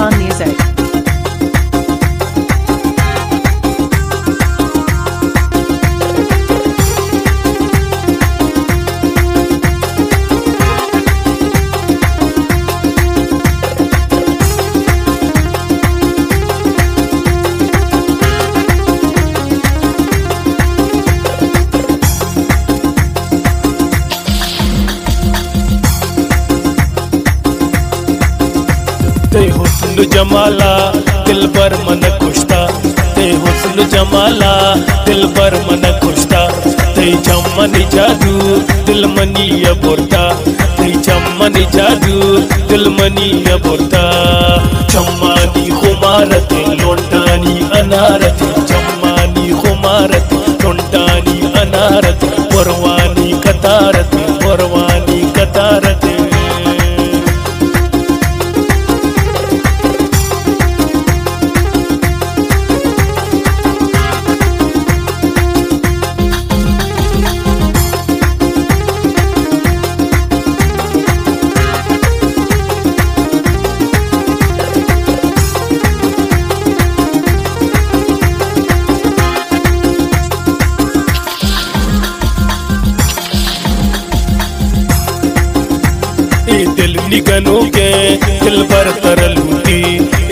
Tufan Music. ते हुस्न जमाला दिल बर मन खुशता, ते हुस्न जमाला दिल बर मन खुशता, ते चम्मन जादू दिल मनी बोलता, ते चम्मन जादू दिल मनी बोलता। चम्मानी खुमारते लोंटानी अनारते, चम्मानी खुमारते लोंटानी अनारते, परवानी कतारते परवानी कतारते। ए दिल निगनों के दिल बर तरलूटी,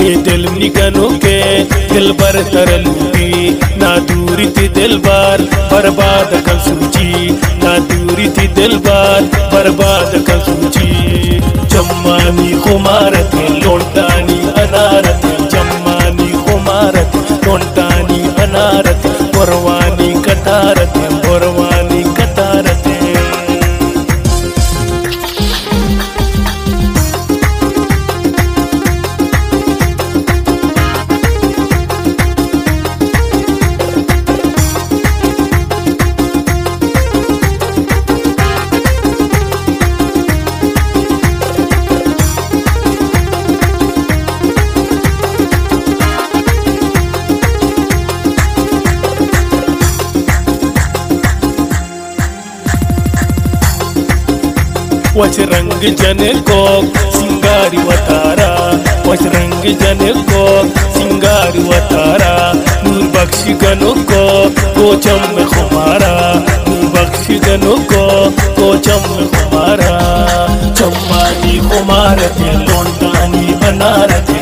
ए दिल निगनों के दिल बर तरलूटी। ना दूरी थी दिल बार बर्बाद कर सूची, ना दूरी थी दिल बार बर्बाद कर सूची। चम्मानी खुमारत लोंटानी अनारत, चम्मानी खुमारत लोंटानी अनारत, परवानी कतारत परवानी कतारत। वच रंग जन को सिंगारी वतारा, वच रंग जन को सिंगारी वतारा। नूर बख्श गनों को चम खुमारा, नूर बख्श गनों को चम खुमारा। चम्मानी खुमारत लोंटानी अनारत,